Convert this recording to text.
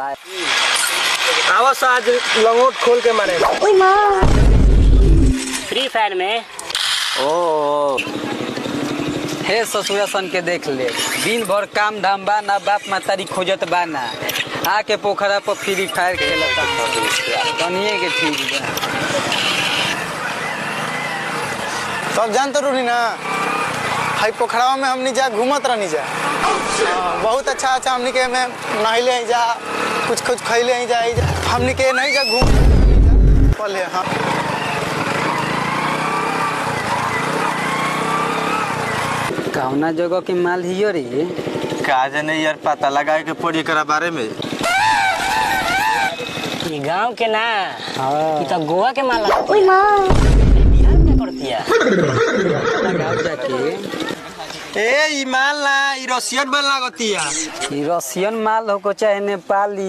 आवाज आज लंगोट खोल के मारे फ्री फायर में। ओ हे ससुरा सन के देख ले, दिन भर काम धाम बा ना, बाप मातारी खोजत बा ना, आके पोखरा पर फ्री फायर खेलता तनिए के ठीक बा। तब जान तो रूली ना हाई पोखरावा में हमनी जा घूमत रहनी जा। बहुत अच्छा अच्छा हमनी के में नहिले ही जा, कुछ कुछ खैले ही जा, हमनी के नहीं जा घूम पहले। हाँ कौना जगह के माल हियो रे? का जाने यार, पता लगाए के पड़ी एकरा बारे में। ये गांव के ना, हाँ। ये तो गोवा के माल बिहार में करती है। गाँव जाके ए ई माल ना, ई रसियन माल लागती है। रसियन माल हो को चाहे नेपाली।